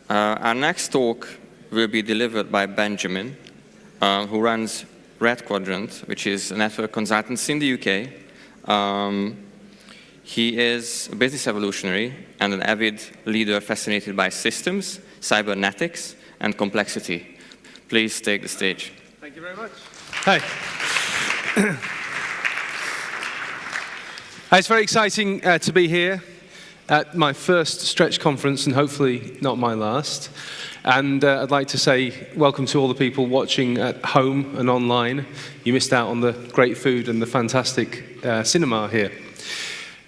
Our next talk will be delivered by Benjamin, who runs Redquadrant, which is a network consultancy in the UK. He is a business evolutionary and an avid leader fascinated by systems, cybernetics, and complexity. Please take the stage. Thank you very much. Hi. It's very exciting to be here at my first Stretch conference, and hopefully not my last. And I'd like to say welcome to all the people watching at home and online. You missed out on the great food and the fantastic cinema here.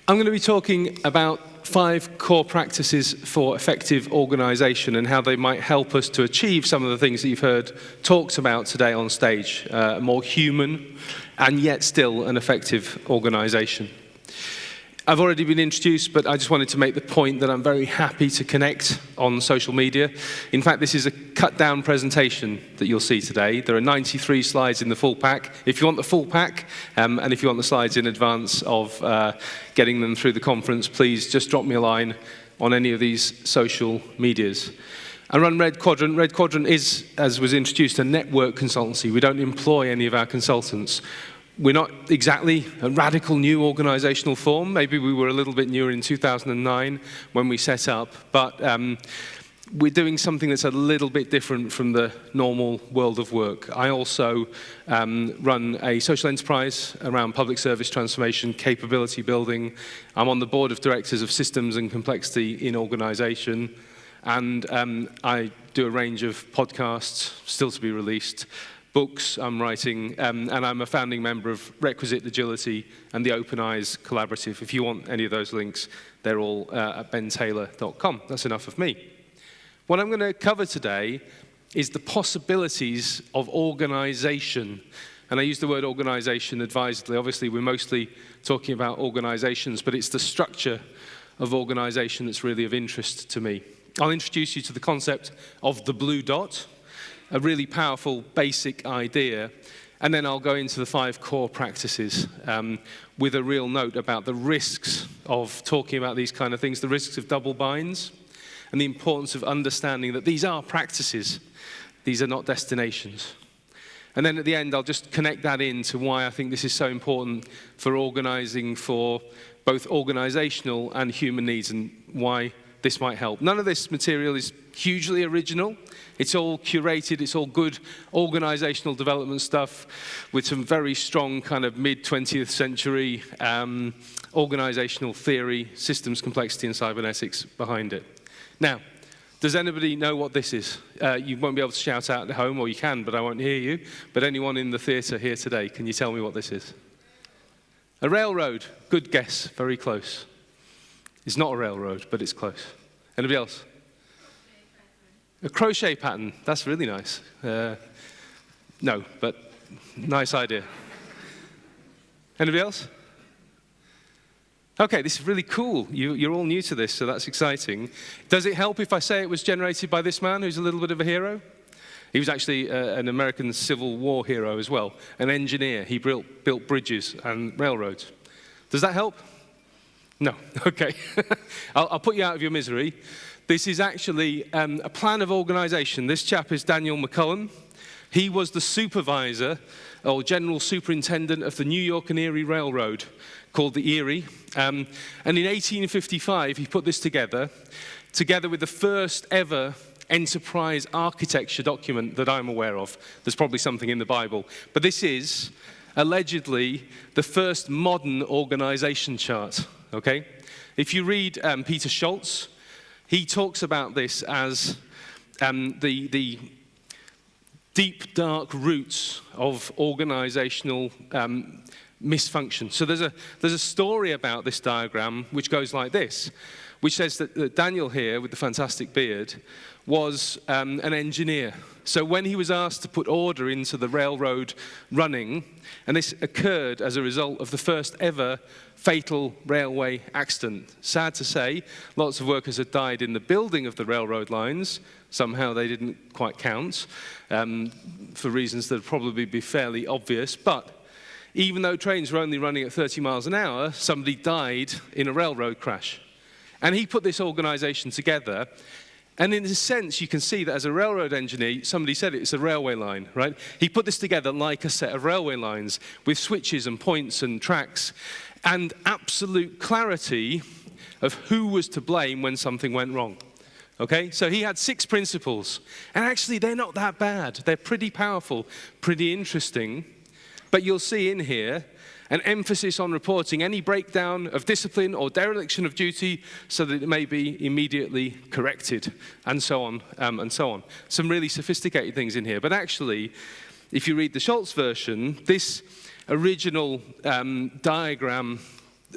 I'm going to be talking about 5 core practices for effective organisation and how they might help us to achieve some of the things that you've heard talked about today on stage, a more human and yet still an effective organisation. I've already been introduced, but I just wanted to make the point that I'm very happy to connect on social media. In fact, this is a cut-down presentation that you'll see today. There are 93 slides in the full pack. If you want the full pack, and if you want the slides in advance of getting them through the conference, please just drop me a line on any of these social medias. I run Redquadrant. Redquadrant is, as was introduced, a network consultancy. We don't employ any of our consultants. We're not exactly a radical new organisational form. Maybe we were a little bit newer in 2009 when we set up, but we're doing something that's a little bit different from the normal world of work. I also run a social enterprise around public service transformation, capability building. I'm on the board of directors of systems and complexity in organisation, and I do a range of podcasts still to be released, books I'm writing, and I'm a founding member of Requisite Agility and the Open Eyes Collaborative. If you want any of those links, they're all at bentaylor.com. That's enough of me. What I'm going to cover today is the possibilities of organisation. And I use the word organisation advisedly. Obviously, we're mostly talking about organisations, but it's the structure of organisation that's really of interest to me. I'll introduce you to the concept of the blue dot, a really powerful basic idea, and then I'll go into the 5 core practices with a real note about the risks of talking about these kind of things, the risks of double binds, and the importance of understanding that these are practices, these are not destinations. And then at the end, I'll just connect that into why I think this is so important for organising for both organisational and human needs, and why this might help. None of this material is hugely original. It's all curated, it's all good organisational development stuff with some very strong kind of mid-20th century organisational theory, systems complexity and cybernetics behind it. Now, does anybody know what this is? You won't be able to shout out at home, or you can, but I won't hear you. But anyone in the theatre here today, can you tell me what this is? A railroad. Good guess, very close. It's not a railroad, but it's close. Anybody else? A crochet pattern. That's really nice. No, but nice idea. Anybody else? Okay, this is really cool. You're all new to this, so that's exciting. Does it help if I say it was generated by this man, who's a little bit of a hero? He was actually an American Civil War hero as well, an engineer. He built bridges and railroads. Does that help? No, okay. I'll put you out of your misery. This is actually a plan of organisation. This chap is Daniel McCullum. He was the supervisor or general superintendent of the New York and Erie Railroad, called the Erie. And in 1855, he put this together with the first ever enterprise architecture document that I'm aware of. There's probably something in the Bible. But this is allegedly the first modern organisation chart. Okay? If you read Peter Schultz, he talks about this as the deep, dark roots of organizational misfunction. So there's a story about this diagram which goes like this, which says that Daniel here, with the fantastic beard, was an engineer. So when he was asked to put order into the railroad running, and this occurred as a result of the first ever fatal railway accident. Sad to say, lots of workers had died in the building of the railroad lines. Somehow they didn't quite count, for reasons that would probably be fairly obvious. But even though trains were only running at 30 miles an hour, somebody died in a railroad crash. And he put this organization together, And in a sense, you can see that as a railroad engineer, somebody said it's a railway line, right? He put this together like a set of railway lines with switches and points and tracks and absolute clarity of who was to blame when something went wrong. Okay, so he had 6 principles, and actually they're not that bad. They're pretty powerful, pretty interesting, but you'll see in here an emphasis on reporting any breakdown of discipline or dereliction of duty so that it may be immediately corrected, and so on, and so on. Some really sophisticated things in here, but actually, if you read the Schultz version, this original diagram,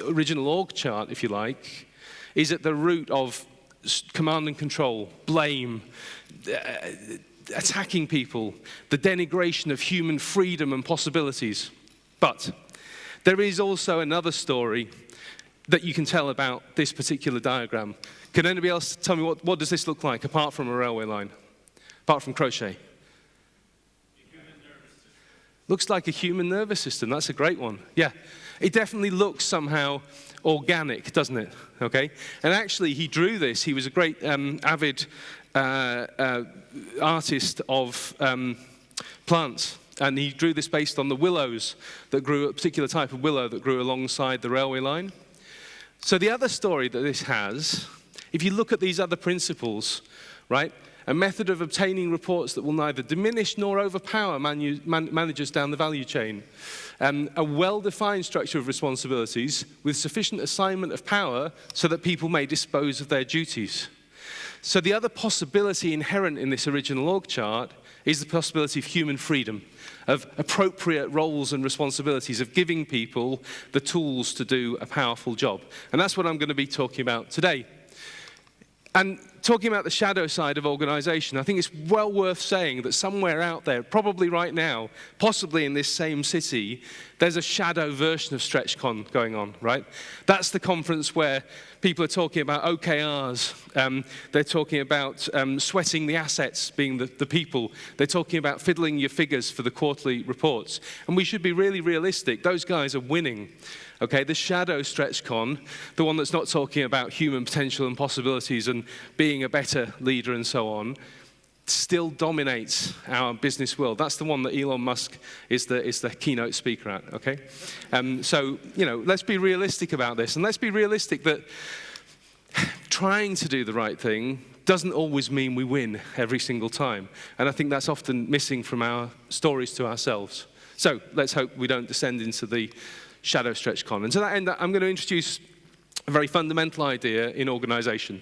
original org chart, if you like, is at the root of command and control, blame, attacking people, the denigration of human freedom and possibilities. But there is also another story that you can tell about this particular diagram. Can anybody else tell me what does this look like apart from a railway line, apart from crochet? Looks like a human nervous system. That's a great one. Yeah, it definitely looks somehow organic, doesn't it? Okay, and actually he drew this. He was a great avid artist of plants, and he drew this based on the willows that grew, a particular type of willow that grew alongside the railway line. So the other story that this has, if you look at these other principles, right? A method of obtaining reports that will neither diminish nor overpower managers down the value chain. A well-defined structure of responsibilities with sufficient assignment of power so that people may dispose of their duties. So the other possibility inherent in this original org chart is the possibility of human freedom, of appropriate roles and responsibilities, of giving people the tools to do a powerful job. And that's what I'm going to be talking about today. And talking about the shadow side of organization, I think it's well worth saying that somewhere out there, probably right now, possibly in this same city, there's a shadow version of StretchCon going on, right? That's the conference where people are talking about OKRs. They're talking about sweating the assets, being the people. They're talking about fiddling your figures for the quarterly reports. And we should be really realistic. Those guys are winning. Okay, the shadow StretchCon, the one that's not talking about human potential and possibilities and being a better leader and so on, still dominates our business world. That's the one that Elon Musk is the keynote speaker at, okay? So, you know, let's be realistic about this. And let's be realistic that trying to do the right thing doesn't always mean we win every single time. And I think that's often missing from our stories to ourselves. So let's hope we don't descend into the shadow StretchCon. And to that end, I'm going to introduce a very fundamental idea in organization.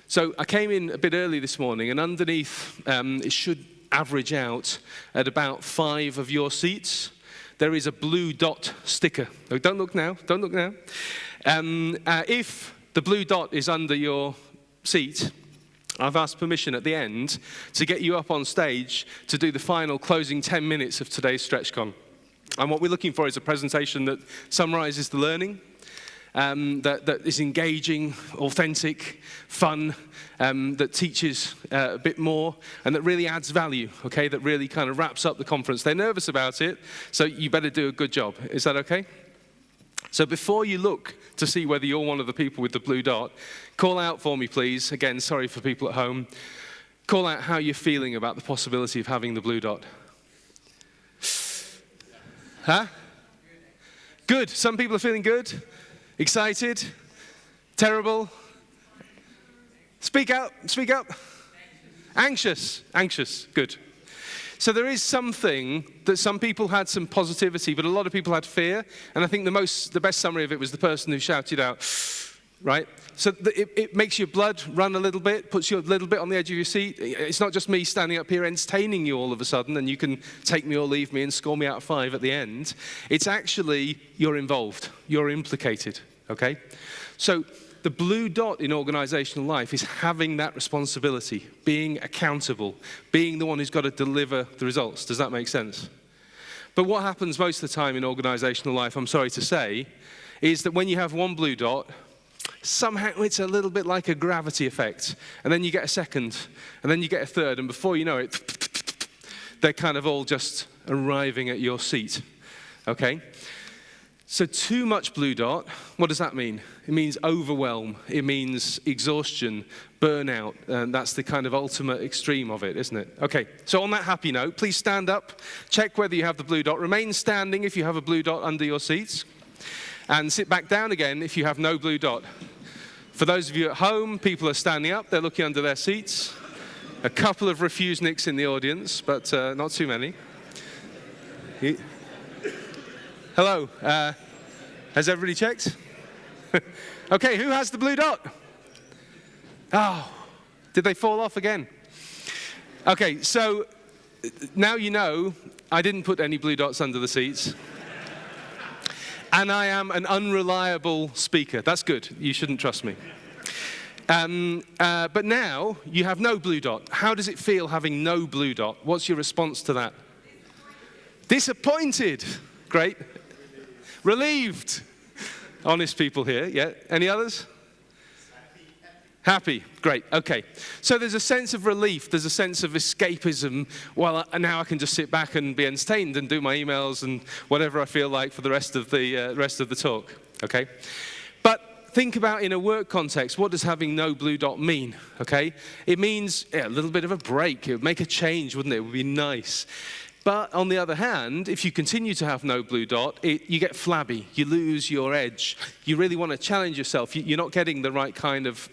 So I came in a bit early this morning, and underneath, it should average out at about 5 of your seats. There is a blue dot sticker. Oh, don't look now, don't look now. If the blue dot is under your seat, I've asked permission at the end to get you up on stage to do the final closing 10 minutes of today's StretchCon. And what we're looking for is a presentation that summarizes the learning, that is engaging, authentic, fun, that teaches a bit more, and that really adds value, okay, that really kind of wraps up the conference. They're nervous about it, so you better do a good job. Is that okay? So before you look to see whether you're one of the people with the blue dot, call out for me, please. Again, sorry for people at home. Call out how you're feeling about the possibility of having the blue dot. Huh? Good. Some people are feeling good. Excited. Terrible. Speak out. Speak up. Anxious. Anxious. Good. So there is something that some people had some positivity, but a lot of people had fear. And I think the best summary of it was the person who shouted out, right? So it makes your blood run a little bit, puts you a little bit on the edge of your seat. It's not just me standing up here entertaining you all of a sudden, and you can take me or leave me and score me out of 5 at the end. It's actually, you're involved, you're implicated, okay? So the blue dot in organizational life is having that responsibility, being accountable, being the one who's got to deliver the results. Does that make sense? But what happens most of the time in organizational life, I'm sorry to say, is that when you have one blue dot, somehow it's a little bit like a gravity effect. And then you get a second, and then you get a third, and before you know it, they're kind of all just arriving at your seat, okay? So too much blue dot, what does that mean? It means overwhelm, it means exhaustion, burnout, and that's the kind of ultimate extreme of it, isn't it? Okay, so on that happy note, please stand up, check whether you have the blue dot, remain standing if you have a blue dot under your seats, and sit back down again if you have no blue dot. For those of you at home, people are standing up, they're looking under their seats. A couple of refuseniks in the audience, but not too many. Hello, has everybody checked? Okay, who has the blue dot? Oh, did they fall off again? Okay, so now you know I didn't put any blue dots under the seats. And I am an unreliable speaker. That's good, you shouldn't trust me. But now you have no blue dot. How does it feel having no blue dot? What's your response to that? Disappointed. Great. Relieved. Honest people here, yeah. Any others? Happy. Great, okay. So there's a sense of relief, there's a sense of escapism. Well, now I can just sit back and be entertained and do my emails and whatever I feel like for the rest of the talk, okay? But think about in a work context, what does having no blue dot mean, okay? It means a little bit of a break. It would make a change, wouldn't it? It would be nice. But on the other hand, if you continue to have no blue dot, you get flabby, you lose your edge. You really want to challenge yourself. You're not getting the right kind of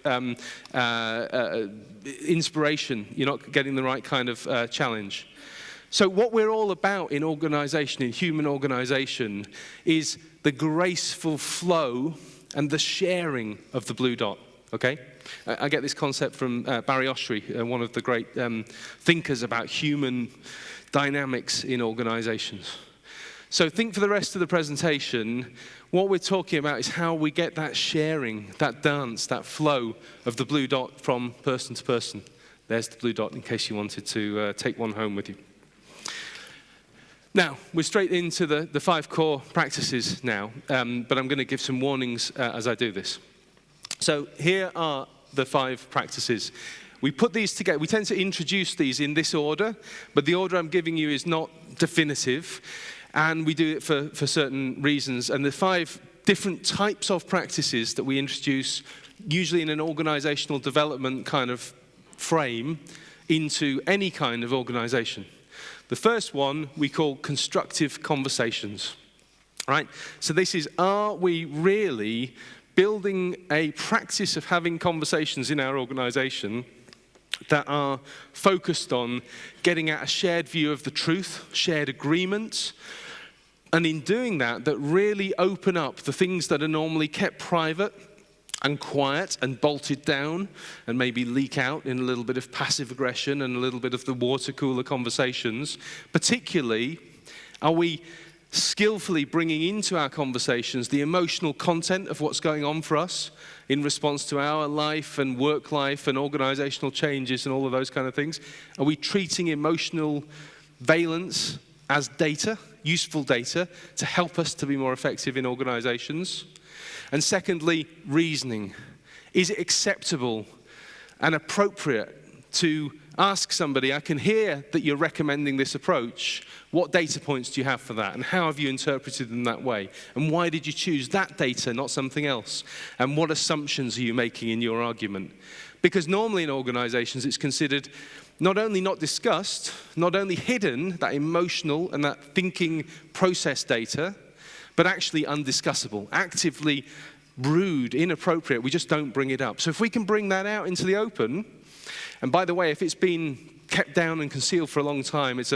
inspiration. You're not getting the right kind of challenge. So what we're all about in organization, in human organization, is the graceful flow and the sharing of the blue dot, okay? I get this concept from Barry Oshry, one of the great thinkers about human dynamics in organizations. So think for the rest of the presentation, what we're talking about is how we get that sharing, that dance, that flow of the blue dot from person to person. There's the blue dot in case you wanted to take one home with you. Now, we're straight into the 5 core practices now, but I'm going to give some warnings as I do this. So here are the 5 practices. We put these together. We tend to introduce these in this order, but the order I'm giving you is not definitive, and we do it for certain reasons. And the 5 different types of practices that we introduce, usually in an organizational development kind of frame, into any kind of organization. The first one we call constructive conversations. Right? So this is, are we really building a practice of having conversations in our organization that are focused on getting at a shared view of the truth, shared agreement, and in doing that, that really open up the things that are normally kept private and quiet and bolted down and maybe leak out in a little bit of passive aggression and a little bit of the water cooler conversations. Particularly, are we skillfully bringing into our conversations the emotional content of what's going on for us in response to our life and work life and organizational changes and all of those kind of things? Are we treating emotional valence as data, useful data, to help us to be more effective in organizations? And secondly, reasoning. Is it acceptable and appropriate to ask somebody, I can hear that you're recommending this approach, what data points do you have for that? And how have you interpreted them that way? And why did you choose that data, not something else? And what assumptions are you making in your argument? Because normally in organizations it's considered not only not discussed, not only hidden, that emotional and that thinking process data, but actually undiscussable, actively rude, inappropriate. We just don't bring it up. So if we can bring that out into the open, and by the way, if it's been kept down and concealed for a long time, it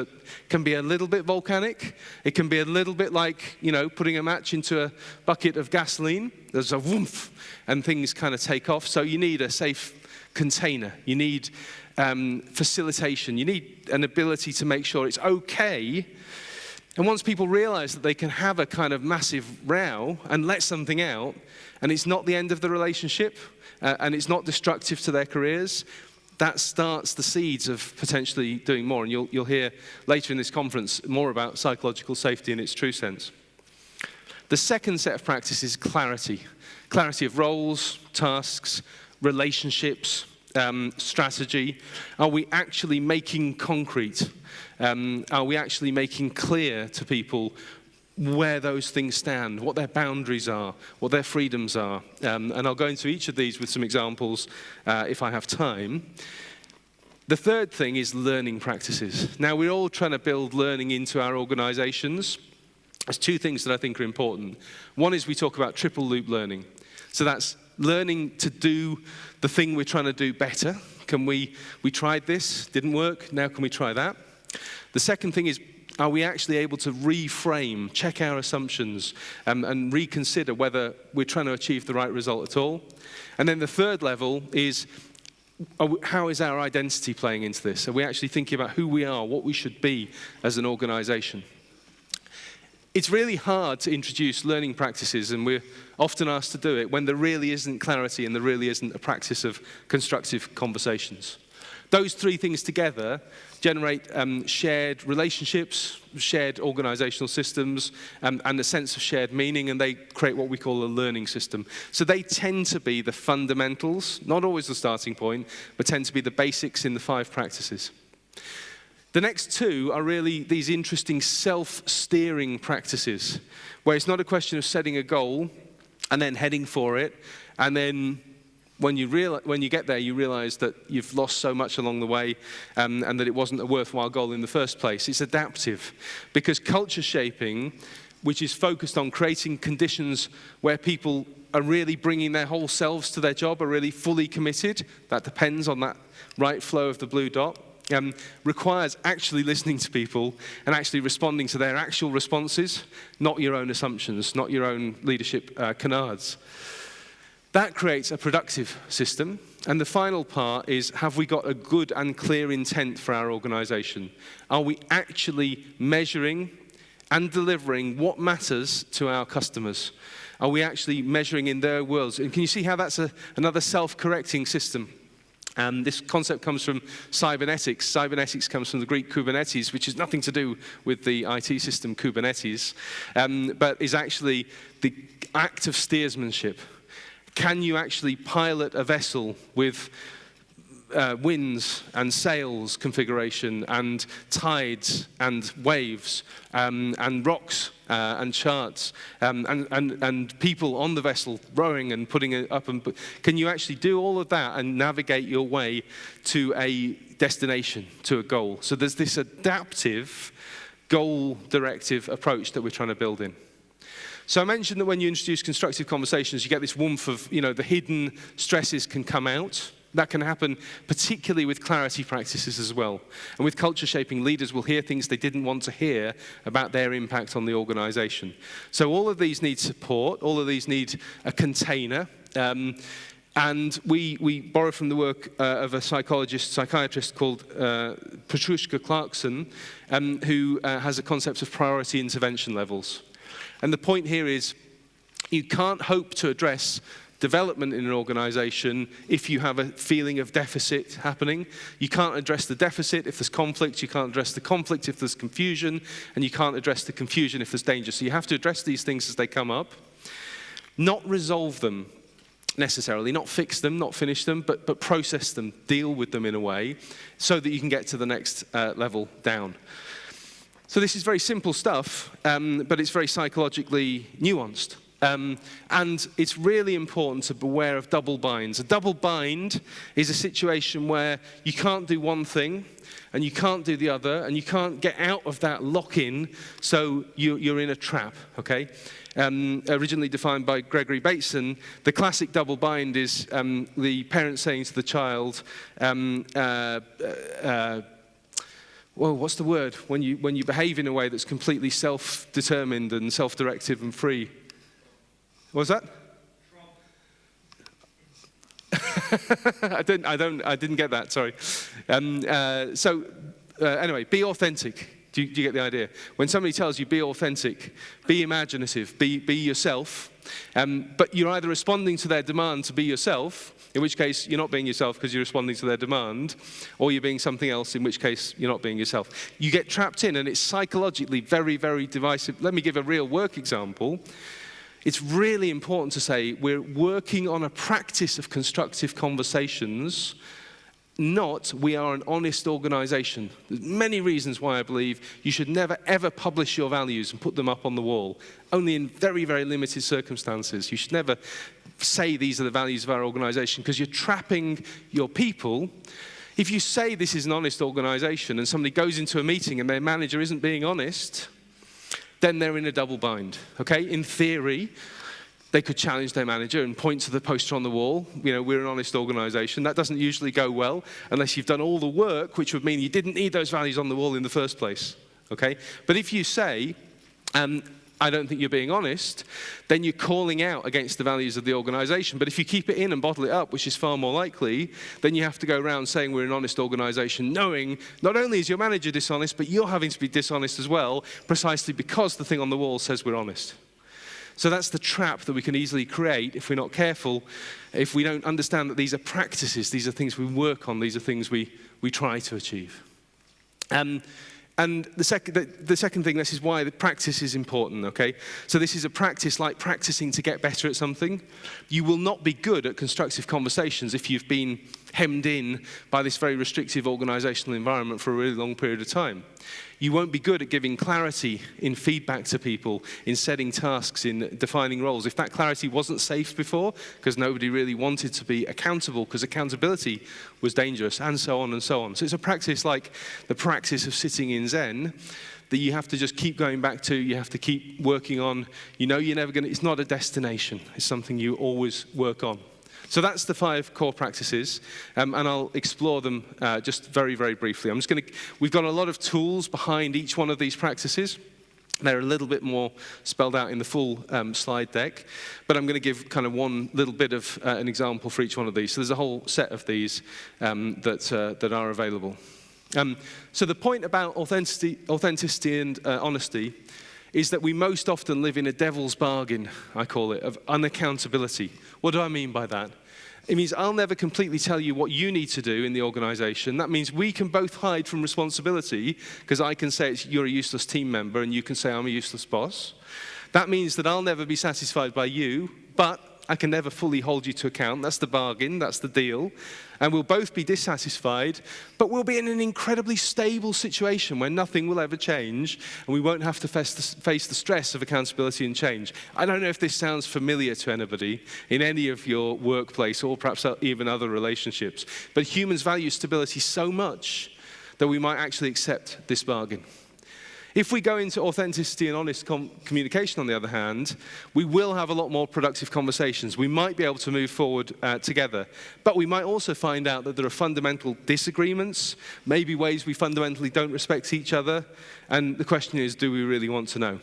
can be a little bit volcanic. It can be a little bit like, putting a match into a bucket of gasoline. There's a whoomph, and things kind of take off. So you need a safe container. You need facilitation. You need an ability to make sure it's okay. And once people realize that they can have a kind of massive row and let something out, and it's not the end of the relationship, and it's not destructive to their careers, that starts the seeds of potentially doing more. And you'll hear later in this conference more about psychological safety in its true sense. The second set of practices is clarity. Clarity of roles, tasks, relationships, strategy. Are we actually making concrete? Are we actually making clear to people where those things stand, what their boundaries are, what their freedoms are. And I'll go into each of these with some examples if I have time. The third thing is learning practices. Now, we're all trying to build learning into our organizations. There's two things that I think are important. One is we talk about triple loop learning. So that's learning to do the thing we're trying to do better. We tried this, didn't work, now can we try that? The second thing is, are we actually able to reframe, check our assumptions, and reconsider whether we're trying to achieve the right result at all? And then the third level is, how is our identity playing into this? Are we actually thinking about who we are, what we should be as an organization? It's really hard to introduce learning practices, and we're often asked to do it when there really isn't clarity and there really isn't a practice of constructive conversations. Those three things together generate shared relationships, shared organizational systems, and a sense of shared meaning, and they create what we call a learning system. So they tend to be the fundamentals, not always the starting point, but tend to be the basics in the 5 practices. The next 2 are really these interesting self-steering practices, where it's not a question of setting a goal and then heading for it, and then when you get there, you realize that you've lost so much along the way, and that it wasn't a worthwhile goal in the first place. It's adaptive, because culture shaping, which is focused on creating conditions where people are really bringing their whole selves to their job, are really fully committed, that depends on that right flow of the blue dot, requires actually listening to people and actually responding to their actual responses, not your own assumptions, not your own leadership canards. That creates a productive system. And the final part is, have we got a good and clear intent for our organization? Are we actually measuring and delivering what matters to our customers? Are we actually measuring in their worlds? And can you see how that's another self-correcting system? This concept comes from cybernetics. Cybernetics comes from the Greek Kubernetes, which has nothing to do with the IT system Kubernetes, but is actually the act of steersmanship. Can you actually pilot a vessel with winds and sails configuration and tides and waves and rocks and charts and people on the vessel rowing and putting it up? And can you actually do all of that and navigate your way to a destination, to a goal? So there's this adaptive, goal-directive approach that we're trying to build in. So I mentioned that when you introduce constructive conversations, you get this warmth of, the hidden stresses can come out. That can happen particularly with clarity practices as well. And with culture shaping, leaders will hear things they didn't want to hear about their impact on the organization. So all of these need support, all of these need a container. And we borrow from the work of a psychiatrist called Petrushka Clarkson, who has a concept of priority intervention levels. And the point here is, you can't hope to address development in an organization if you have a feeling of deficit happening. You can't address the deficit if there's conflict, you can't address the conflict if there's confusion, and you can't address the confusion if there's danger. So you have to address these things as they come up, not resolve them necessarily, not fix them, not finish them, but process them, deal with them in a way so that you can get to the next level down. So this is very simple stuff, but it's very psychologically nuanced. And it's really important to beware of double binds. A double bind is a situation where you can't do one thing and you can't do the other and you can't get out of that lock-in, so you're in a trap, okay? Originally defined by Gregory Bateson, the classic double bind is the parent saying to the child, well, what's the word? When you behave in a way that's completely self-determined and self-directive and free. What was that? I didn't get that. Sorry. Anyway, be authentic. Do you get the idea? When somebody tells you be authentic, be imaginative, be yourself, but you're either responding to their demand to be yourself, in which case you're not being yourself because you're responding to their demand, or you're being something else, in which case you're not being yourself. You get trapped in, and it's psychologically very, very divisive. Let me give a real work example. It's really important to say we're working on a practice of constructive conversations, not we are an honest organisation. There's many reasons why I believe you should never ever publish your values and put them up on the wall. Only in very, very limited circumstances. You should never say these are the values of our organisation, because you're trapping your people. If you say this is an honest organisation and somebody goes into a meeting and their manager isn't being honest, then they're in a double bind, okay? In theory, they could challenge their manager and point to the poster on the wall. You know, we're an honest organisation. That doesn't usually go well unless you've done all the work, which would mean you didn't need those values on the wall in the first place, okay? But if you say, I don't think you're being honest, then you're calling out against the values of the organisation. But if you keep it in and bottle it up, which is far more likely, then you have to go around saying we're an honest organisation, knowing not only is your manager dishonest, but you're having to be dishonest as well, precisely because the thing on the wall says we're honest. So that's the trap that we can easily create if we're not careful, if we don't understand that these are practices, these are things we work on, these are things we try to achieve. And the second thing, this is why the practice is important, okay? So this is a practice like practicing to get better at something. You will not be good at constructive conversations if you've been hemmed in by this very restrictive organisational environment for a really long period of time. You won't be good at giving clarity in feedback to people, in setting tasks, in defining roles. If that clarity wasn't safe before, because nobody really wanted to be accountable, because accountability was dangerous, and so on and so on. So it's a practice like the practice of sitting in Zen that you have to just keep going back to, you have to keep working on. You know you're never going to, it's not a destination, it's something you always work on. So that's the 5 core practices, and I'll explore them just very, very briefly. We've got a lot of tools behind each one of these practices. They're a little bit more spelled out in the full slide deck, but I'm going to give kind of one little bit of an example for each one of these. So there's a whole set of these that are available. So the point about authenticity and honesty is that we most often live in a devil's bargain, I call it, of unaccountability. What do I mean by that? It means I'll never completely tell you what you need to do in the organisation. That means we can both hide from responsibility, because I can say you're a useless team member and you can say I'm a useless boss. That means that I'll never be satisfied by you, but I can never fully hold you to account. That's the bargain, that's the deal. And we'll both be dissatisfied, but we'll be in an incredibly stable situation where nothing will ever change, and we won't have to face the stress of accountability and change. I don't know if this sounds familiar to anybody in any of your workplace or perhaps even other relationships, but humans value stability so much that we might actually accept this bargain. If we go into authenticity and honest communication, on the other hand, we will have a lot more productive conversations. We might be able to move forward together, but we might also find out that there are fundamental disagreements, maybe ways we fundamentally don't respect each other, and the question is, do we really want to know?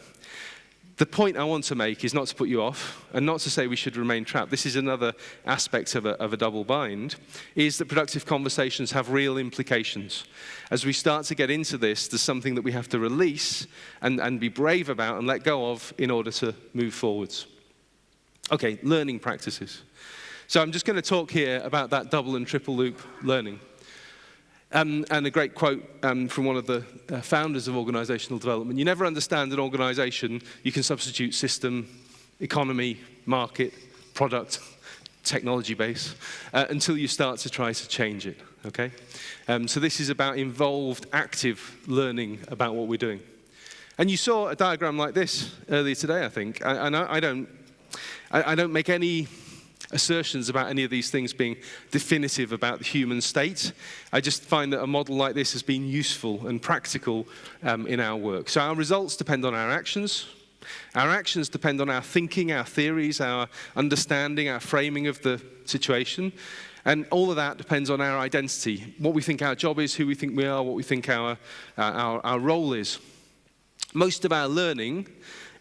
The point I want to make is not to put you off, and not to say we should remain trapped. This is another aspect of a double bind, is that productive conversations have real implications. As we start to get into this, there's something that we have to release and be brave about and let go of in order to move forwards. Okay, learning practices. So I'm just going to talk here about that double and triple loop learning. And a great quote from one of the founders of organisational development. You never understand an organisation. You can substitute system, economy, market, product, technology base, until you start to try to change it, okay? So this is about involved, active learning about what we're doing. And you saw a diagram like this earlier today, I think. And I don't make any assertions about any of these things being definitive about the human state. I just find that a model like this has been useful and practical in our work. So our results depend on our actions. Our actions depend on our thinking, our theories, our understanding, our framing of the situation. And all of that depends on our identity, what we think our job is, who we think we are, what we think our role is. Most of our learning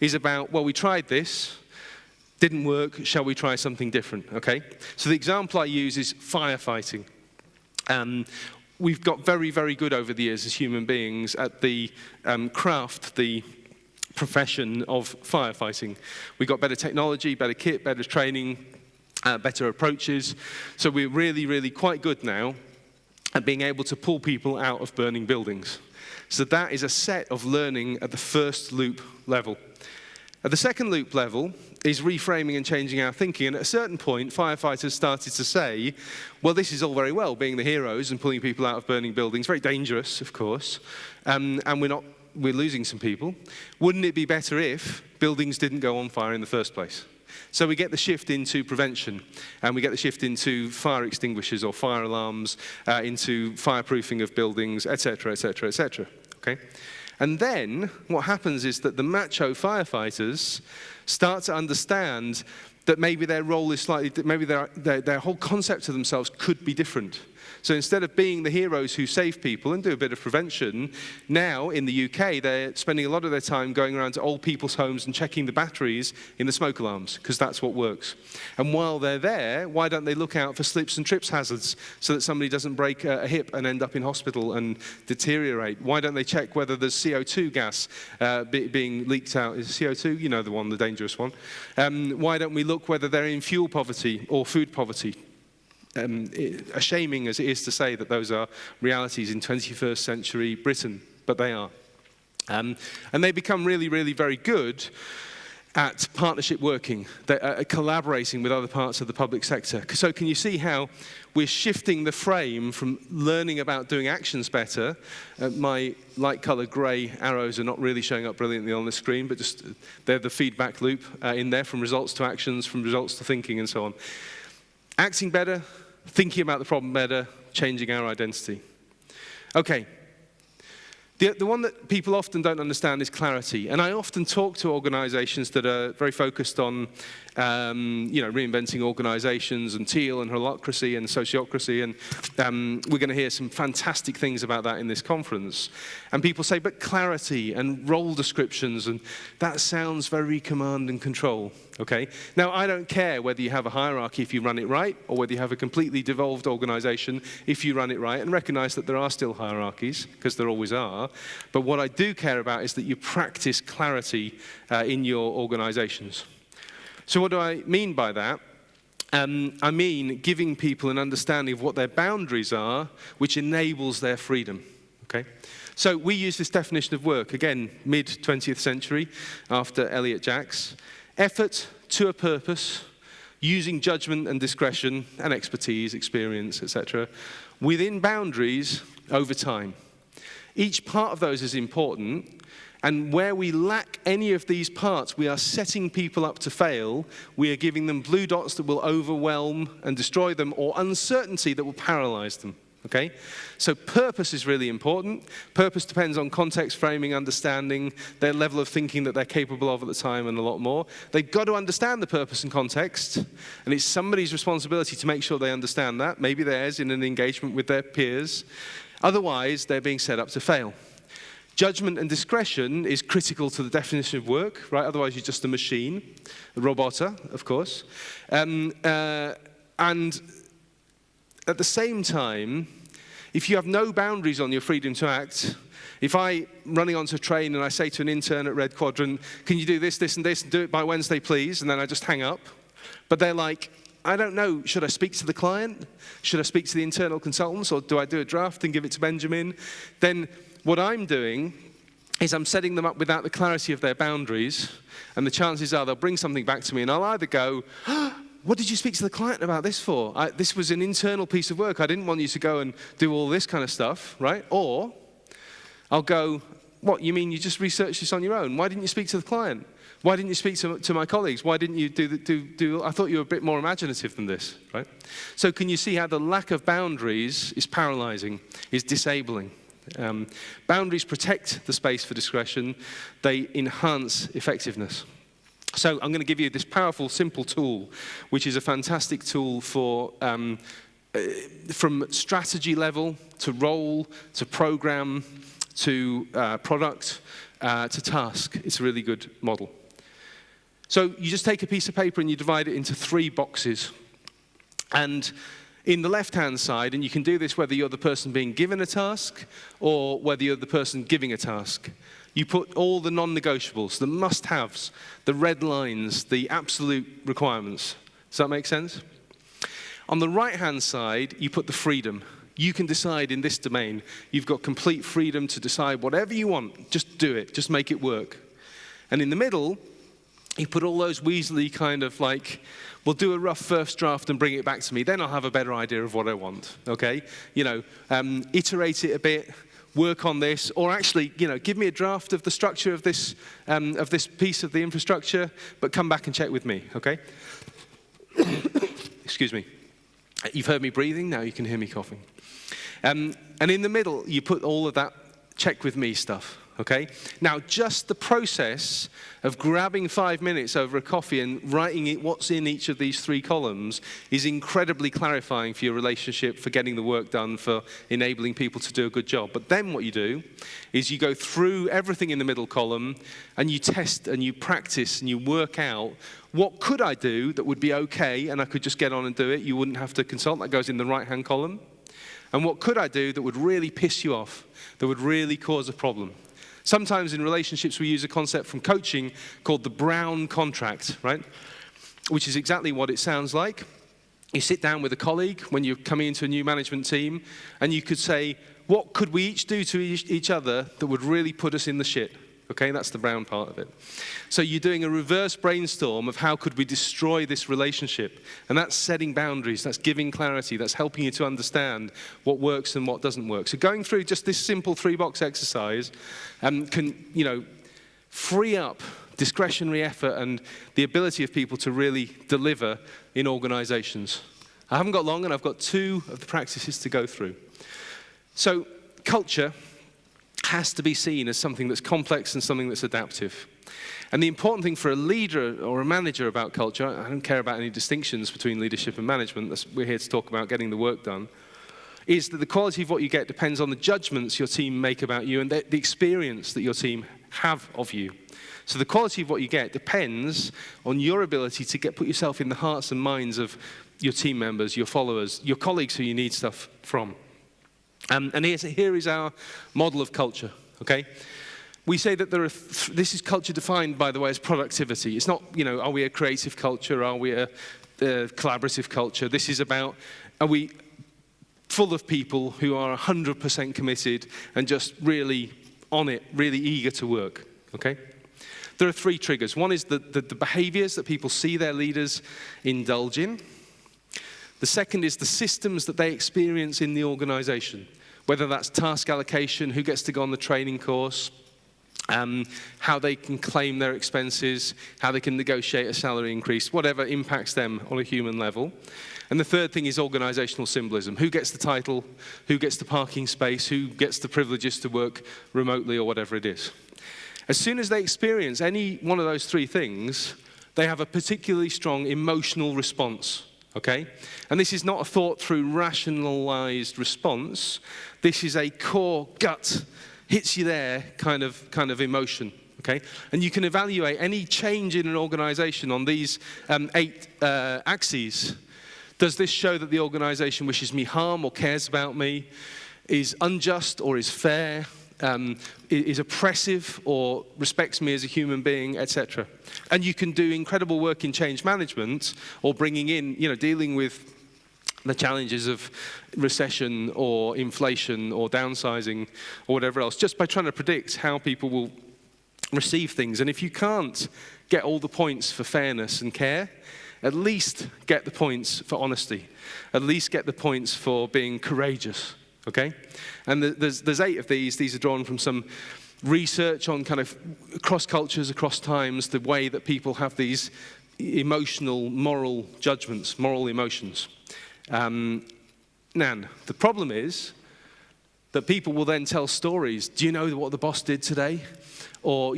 is about, well, we tried this, didn't work, shall we try something different, okay? So the example I use is firefighting. We've got very, very good over the years as human beings at the craft, the profession of firefighting. We got better technology, better kit, better training, better approaches. So we're really, really quite good now at being able to pull people out of burning buildings. So that is a set of learning at the first loop level. At the second loop level is reframing and changing our thinking. And at a certain point, firefighters started to say, well, this is all very well, being the heroes and pulling people out of burning buildings. Very dangerous, of course. And we're losing some people. Wouldn't it be better if buildings didn't go on fire in the first place? So we get the shift into prevention, and we get the shift into fire extinguishers or fire alarms, into fireproofing of buildings, etc., etc., etc. Okay? And then what happens is that the macho firefighters start to understand that maybe their role is slightly, maybe their whole concept of themselves could be different. So instead of being the heroes who save people and do a bit of prevention, now in the UK they're spending a lot of their time going around to old people's homes and checking the batteries in the smoke alarms, because that's what works. And while they're there, why don't they look out for slips and trips hazards so that somebody doesn't break a hip and end up in hospital and deteriorate? Why don't they check whether there's CO2 gas being leaked out? Is it CO2? You know the one, the dangerous one. Why don't we look whether they're in fuel poverty or food poverty? Shaming as it is to say that those are realities in 21st century Britain, but they are. And they become really, really very good at partnership working, collaborating with other parts of the public sector. So can you see how we're shifting the frame from learning about doing actions better? My light colored grey arrows are not really showing up brilliantly on the screen, but just they're the feedback loop in there, from results to actions, from results to thinking, and so on. Acting better, thinking about the problem better, changing our identity. Okay. The one that people often don't understand is clarity. And I often talk to organizations that are very focused on reinventing organizations and teal and holacracy and sociocracy. And we're going to hear some fantastic things about that in this conference. And people say, but clarity and role descriptions, and that sounds very command and control. Okay? Now, I don't care whether you have a hierarchy if you run it right, or whether you have a completely devolved organization if you run it right, and recognize that there are still hierarchies, because there always are. But what I do care about is that you practice clarity in your organizations. So what do I mean by that? I mean giving people an understanding of what their boundaries are, which enables their freedom. Okay? So we use this definition of work, again, mid-20th century, after Elliot Jaques. Effort to a purpose, using judgment and discretion and expertise, experience, etc., within boundaries over time. Each part of those is important, and where we lack any of these parts, we are setting people up to fail. We are giving them blue dots that will overwhelm and destroy them, or uncertainty that will paralyze them. Okay? So purpose is really important. Purpose depends on context, framing, understanding, their level of thinking that they're capable of at the time, and a lot more. They've got to understand the purpose and context, and it's somebody's responsibility to make sure they understand that, maybe theirs in an engagement with their peers. Otherwise, they're being set up to fail. Judgment and discretion is critical to the definition of work, right? Otherwise, you're just a machine, a robota, of course. And at the same time, if you have no boundaries on your freedom to act, if I'm running onto a train and I say to an intern at Redquadrant, can you do this, this, and this, and do it by Wednesday, please? And then I just hang up. But they're like, I don't know, should I speak to the client? Should I speak to the internal consultants? Or do I do a draft and give it to Benjamin? Then what I'm doing is I'm setting them up without the clarity of their boundaries. And the chances are they'll bring something back to me, and I'll either go, what did you speak to the client about this for? This was an internal piece of work. I didn't want you to go and do all this kind of stuff, right? Or I'll go, what, you mean you just researched this on your own? Why didn't you speak to the client? Why didn't you speak to my colleagues? Why didn't you do I thought you were a bit more imaginative than this, right? So can you see how the lack of boundaries is paralyzing, is disabling? Boundaries protect the space for discretion. They enhance effectiveness. So I'm going to give you this powerful, simple tool, which is a fantastic tool for from strategy level to role to program to product to task. It's a really good model. So you just take a piece of paper and you divide it into 3 boxes. And in the left-hand side, and you can do this whether you're the person being given a task or whether you're the person giving a task, you put all the non-negotiables, the must-haves, the red lines, the absolute requirements. Does that make sense? On the right-hand side, you put the freedom. You can decide in this domain. You've got complete freedom to decide whatever you want. Just do it. Just make it work. And in the middle, you put all those weaselly kind of like, we'll do a rough first draft and bring it back to me, then I'll have a better idea of what I want, okay? Iterate it a bit, work on this, or actually, give me a draft of the structure of this piece of the infrastructure, but come back and check with me, okay? Excuse me. You've heard me breathing, now you can hear me coughing. And in the middle, you put all of that check with me stuff, okay? Now, just the process of grabbing 5 minutes over a coffee and writing what's in each of these 3 columns is incredibly clarifying for your relationship, for getting the work done, for enabling people to do a good job. But then what you do is you go through everything in the middle column and you test and you practice and you work out what could I do that would be okay and I could just get on and do it. You wouldn't have to consult. That goes in the right-hand column. And what could I do that would really piss you off, that would really cause a problem? Sometimes in relationships we use a concept from coaching called the brown contract, right? Which is exactly what it sounds like. You sit down with a colleague when you're coming into a new management team and you could say, what could we each do to each other that would really put us in the shit? Okay, that's the brown part of it. So you're doing a reverse brainstorm of how could we destroy this relationship. And that's setting boundaries, that's giving clarity, that's helping you to understand what works and what doesn't work. So going through just this simple 3-box exercise can, free up discretionary effort and the ability of people to really deliver in organizations. I haven't got long and I've got 2 of the practices to go through. So culture has to be seen as something that's complex and something that's adaptive. And the important thing for a leader or a manager about culture, I don't care about any distinctions between leadership and management, we're here to talk about getting the work done, is that the quality of what you get depends on the judgments your team make about you and the experience that your team have of you. So the quality of what you get depends on your ability to put yourself in the hearts and minds of your team members, your followers, your colleagues who you need stuff from. And here is our model of culture, okay? We say that this is culture defined, by the way, as productivity. It's not, are we a creative culture? Are we a collaborative culture? This is about, are we full of people who are 100% committed and just really on it, really eager to work, okay? There are 3 triggers. One is the behaviors that people see their leaders indulge in. The second is the systems that they experience in the organization, whether that's task allocation, who gets to go on the training course, how they can claim their expenses, how they can negotiate a salary increase, whatever impacts them on a human level. And the third thing is organizational symbolism. Who gets the title, who gets the parking space, who gets the privileges to work remotely or whatever it is. As soon as they experience any one of those 3 things, they have a particularly strong emotional response. Okay? And this is not a thought-through, rationalized response. This is a core gut, hits you there kind of emotion. Okay? And you can evaluate any change in an organization on these 8 axes. Does this show that the organization wishes me harm or cares about me, is unjust or is fair, is oppressive or respects me as a human being, etc. And you can do incredible work in change management or bringing in, dealing with the challenges of recession or inflation or downsizing or whatever else, just by trying to predict how people will receive things. And if you can't get all the points for fairness and care, at least get the points for honesty. At least get the points for being courageous. Okay? And there's 8 of these. These are drawn from some research on kind of across cultures, across times, the way that people have these emotional, moral judgments, moral emotions. Nan, the problem is that people will then tell stories. Do you know what the boss did today? Or,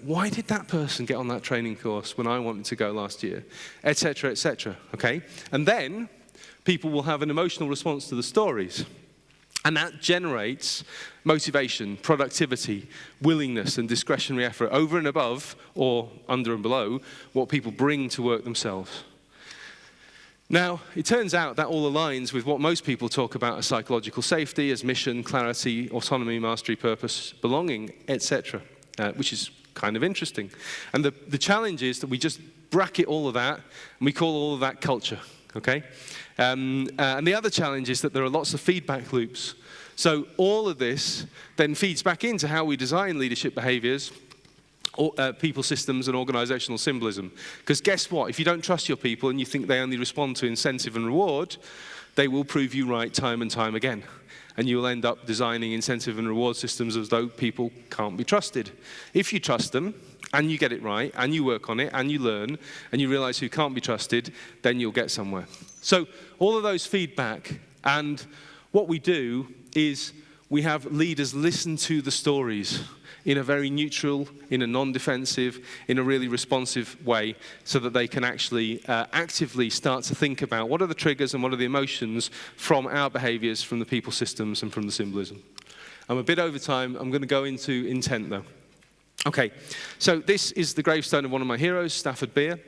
why did that person get on that training course when I wanted to go last year? Etc., etc. Okay? And then people will have an emotional response to the stories. And that generates motivation, productivity, willingness, and discretionary effort over and above, or under and below, what people bring to work themselves. Now, it turns out that all aligns with what most people talk about as psychological safety, as mission, clarity, autonomy, mastery, purpose, belonging, etc., which is kind of interesting. And the challenge is that we just bracket all of that, and we call all of that culture. Okay? And the other challenge is that there are lots of feedback loops. So all of this then feeds back into how we design leadership behaviors people systems and organisational symbolism. Because guess what? If you don't trust your people and you think they only respond to incentive and reward, they will prove you right time and time again. And you will end up designing incentive and reward systems as though people can't be trusted. If you trust them, and you get it right, and you work on it, and you learn, and you realise who can't be trusted, then you'll get somewhere. So all of those feedback, and what we do is we have leaders listen to the stories in a very neutral, in a non-defensive, in a really responsive way, so that they can actually actively start to think about what are the triggers and what are the emotions from our behaviours, from the people systems and from the symbolism. I'm a bit over time. I'm going to go into intent, though. Okay, so this is the gravestone of one of my heroes, Stafford Beer.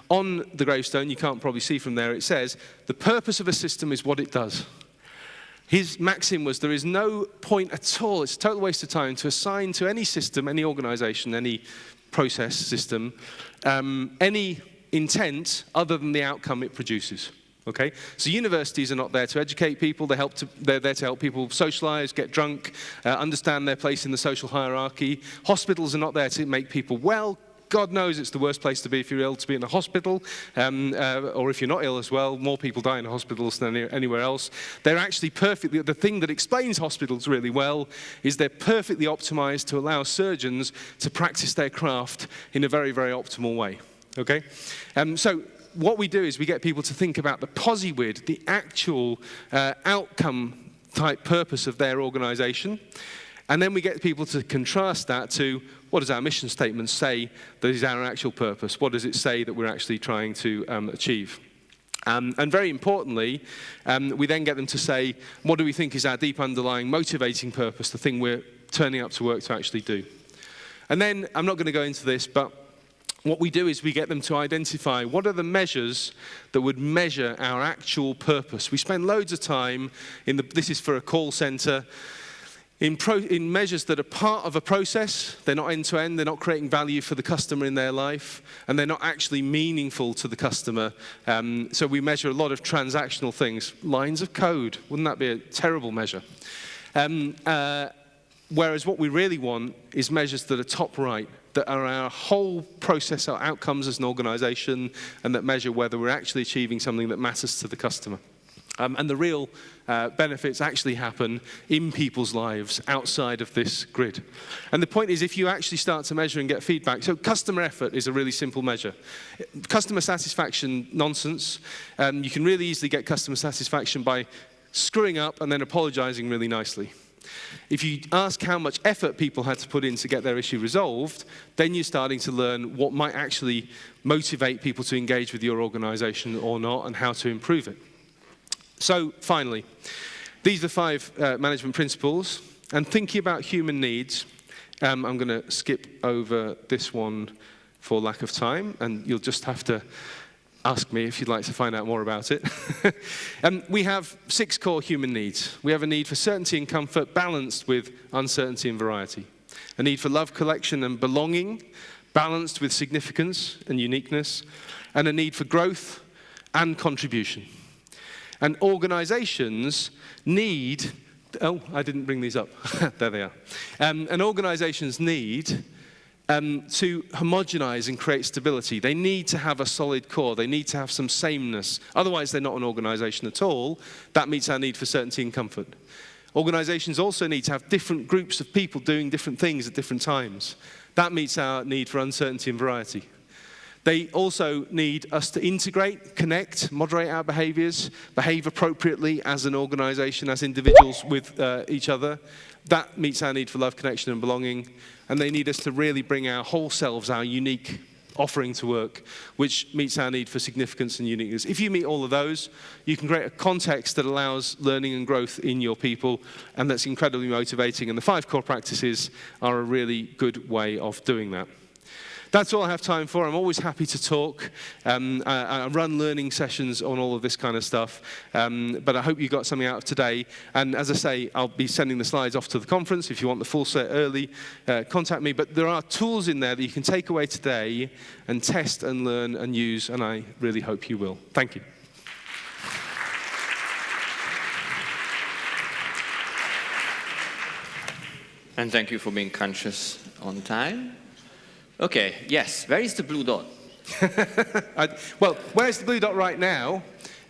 On the gravestone, you can't probably see from there, it says, "The purpose of a system is what it does." His maxim was, there is no point at all, it's a total waste of time to assign to any system, any organisation, any process system, any intent other than the outcome it produces. Okay? So universities are not there to educate people, they're there to help people socialise, get drunk, understand their place in the social hierarchy. Hospitals are not there to make people well. God knows it's the worst place to be if you're ill, to be in a hospital, or if you're not ill as well. More people die in hospitals than anywhere else. They're actually perfectly, the thing that explains hospitals really well is they're perfectly optimized to allow surgeons to practice their craft in a very, very optimal way. Okay? So what we do is we get people to think about the posywid, the actual outcome type purpose of their organization. And then we get people to contrast that to, what does our mission statement say that is our actual purpose? What does it say that we're actually trying to achieve? And very importantly, we then get them to say, what do we think is our deep underlying motivating purpose, the thing we're turning up to work to actually do? And then, I'm not going to go into this, but what we do is we get them to identify what are the measures that would measure our actual purpose. We spend loads of time, this is for a call centre, in measures that are part of a process. They're not end-to-end, they're not creating value for the customer in their life, and they're not actually meaningful to the customer. So we measure a lot of transactional things. Lines of code, wouldn't that be a terrible measure? Whereas what we really want is measures that are top right, that are our whole process, our outcomes as an organisation, and that measure whether we're actually achieving something that matters to the customer. And the real benefits actually happen in people's lives outside of this grid. And the point is, if you actually start to measure and get feedback, so customer effort is a really simple measure. Customer satisfaction, nonsense. You can really easily get customer satisfaction by screwing up and then apologizing really nicely. If you ask how much effort people had to put in to get their issue resolved, then you're starting to learn what might actually motivate people to engage with your organization or not, and how to improve it. So, finally, these are 5 management principles. And thinking about human needs, I'm going to skip over this one for lack of time, and you'll just have to ask me if you'd like to find out more about it. We have 6 core human needs. We have a need for certainty and comfort, balanced with uncertainty and variety. A need for love, collection, and belonging, balanced with significance and uniqueness. And a need for growth and contribution. And organizations need, I didn't bring these up. There they are. And organizations need to homogenize and create stability. They need to have a solid core. They need to have some sameness. Otherwise, they're not an organization at all. That meets our need for certainty and comfort. Organizations also need to have different groups of people doing different things at different times. That meets our need for uncertainty and variety. They also need us to integrate, connect, moderate our behaviors, behave appropriately as an organization, as individuals with each other. That meets our need for love, connection, and belonging. And they need us to really bring our whole selves, our unique offering to work, which meets our need for significance and uniqueness. If you meet all of those, you can create a context that allows learning and growth in your people, and that's incredibly motivating. And the 5 core practices are a really good way of doing that. That's all I have time for. I'm always happy to talk. I run learning sessions on all of this kind of stuff. But I hope you got something out of today. And as I say, I'll be sending the slides off to the conference. If you want the full set early, contact me. But there are tools in there that you can take away today and test and learn and use. And I really hope you will. Thank you. And thank you for being conscious on time. Okay, yes. Where is the blue dot? Well, where's the blue dot right now?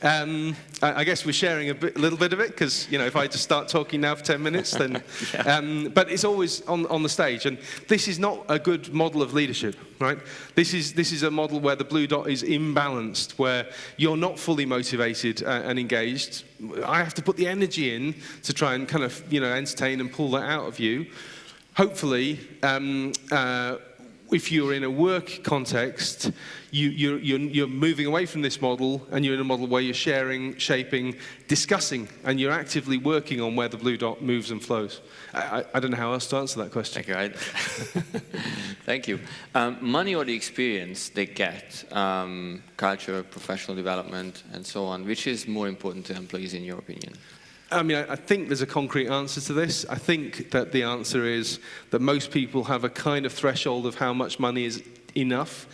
I guess we're sharing a little bit of it, because if I just start talking now for 10 minutes, then. Yeah. But it's always on the stage, and this is not a good model of leadership, right? This is a model where the blue dot is imbalanced, where you're not fully motivated and engaged. I have to put the energy in to try and kind of entertain and pull that out of you. Hopefully, if you're in a work context, you're moving away from this model, and you're in a model where you're sharing, shaping, discussing, and you're actively working on where the blue dot moves and flows. I don't know how else to answer that question. Thank you. Thank you. Money or the experience they get, culture, professional development, and so on, which is more important to employees in your opinion? I mean, I think there's a concrete answer to this. I think that the answer is that most people have a kind of threshold of how much money is enough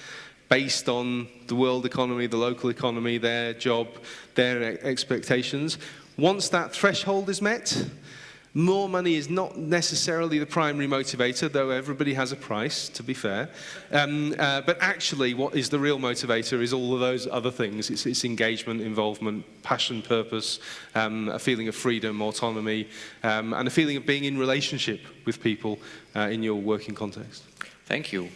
based on the world economy, the local economy, their job, their expectations. Once that threshold is met, more money is not necessarily the primary motivator, though everybody has a price, to be fair. But actually, what is the real motivator is all of those other things. It's engagement, involvement, passion, purpose, a feeling of freedom, autonomy, and a feeling of being in relationship with people in your working context. Thank you.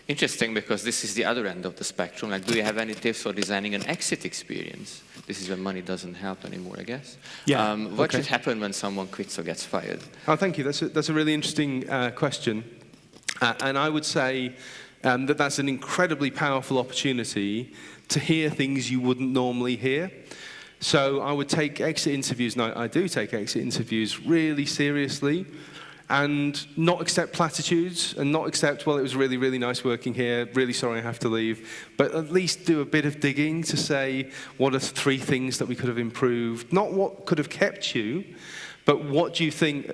Interesting, because this is the other end of the spectrum. Like, do you have any tips for designing an exit experience? This is when money doesn't help anymore, I guess. Yeah. What should happen when someone quits or gets fired? Oh, thank you. That's a really interesting question. And I would say that's an incredibly powerful opportunity to hear things you wouldn't normally hear. So I would take exit interviews, and I do take exit interviews really seriously, and not accept platitudes, and not accept, well, it was really, really nice working here, really sorry I have to leave, but at least do a bit of digging to say, what are 3 things that we could have improved? Not what could have kept you, but what do you think,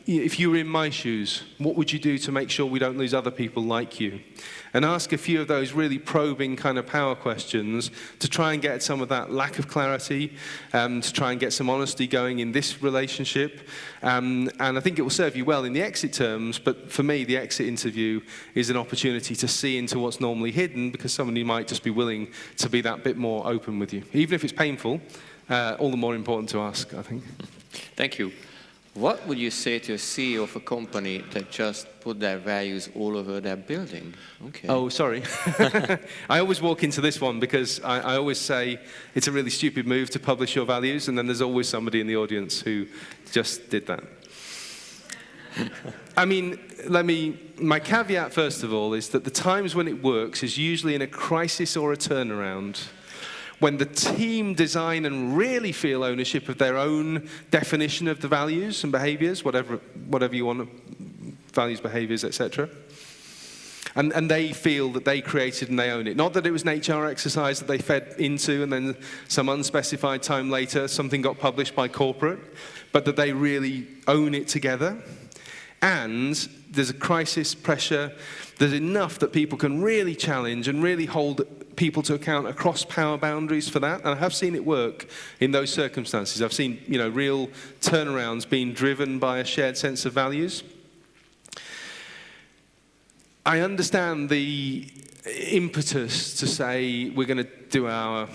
if you were in my shoes, what would you do to make sure we don't lose other people like you? And ask a few of those really probing kind of power questions to try and get some of that lack of clarity, to try and get some honesty going in this relationship. And I think it will serve you well in the exit terms, but for me, the exit interview is an opportunity to see into what's normally hidden, because somebody might just be willing to be that bit more open with you. Even if it's painful, all the more important to ask, I think. Thank you. What would you say to a CEO of a company that just put their values all over their building? Okay. Oh, sorry. I always walk into this one because I always say it's a really stupid move to publish your values, and then there's always somebody in the audience who just did that. I mean, my caveat first of all is that the times when it works is usually in a crisis or a turnaround, when the team design and really feel ownership of their own definition of the values and behaviors, whatever you want, values, behaviors, etc. And they feel that they created and they own it. Not that it was an HR exercise that they fed into and then some unspecified time later something got published by corporate, but that they really own it together. And there's a crisis, pressure, there's enough that people can really challenge and really hold people to account across power boundaries for that. And I have seen it work in those circumstances. I've seen, real turnarounds being driven by a shared sense of values. I understand the impetus to say we're going to do our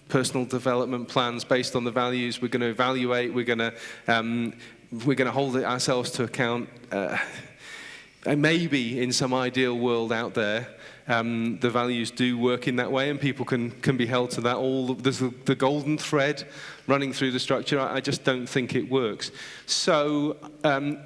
personal development plans based on the values. We're going to evaluate. We're going to hold it ourselves to account. And maybe in some ideal world out there, the values do work in that way, and people can be held to that. There's the golden thread running through the structure. I just don't think it works. So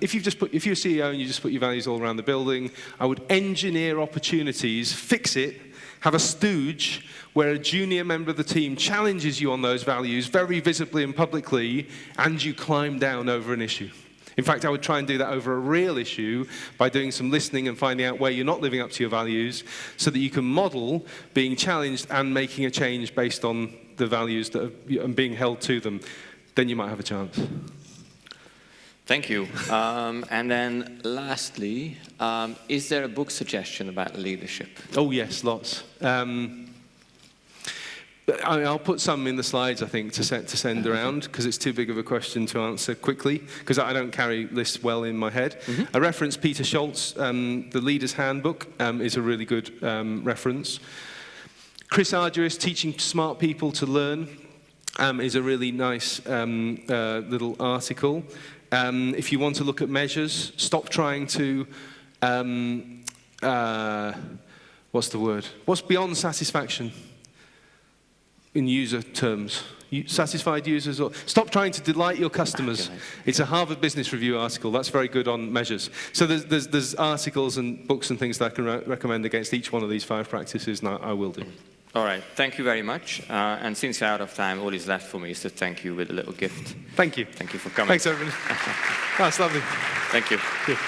if you're a CEO and you just put your values all around the building, I would engineer opportunities, fix it, have a stooge where a junior member of the team challenges you on those values very visibly and publicly, and you climb down over an issue. In fact, I would try and do that over a real issue by doing some listening and finding out where you're not living up to your values, so that you can model being challenged and making a change based on the values and being held to them. Then you might have a chance. Thank you. And then lastly, is there a book suggestion about leadership? Oh yes, lots. I'll put some in the slides, I think, to send around, because it's too big of a question to answer quickly, because I don't carry lists well in my head. I reference Peter Schultz, the Leader's Handbook is a really good reference. Chris Argyris, Teaching Smart People to Learn, is a really nice little article. If you want to look at measures, stop trying to, what's the word? What's beyond satisfaction in user terms? Satisfied users, or stop trying to delight your customers. It's a Harvard Business Review article. That's very good on measures. So there's articles and books and things that I can recommend against each one of these 5 practices, and I will do. All right, thank you very much. And since you're out of time, all is left for me is to thank you with a little gift. Thank you. Thank you for coming. Thanks, everybody. That's lovely. Thank you. Good.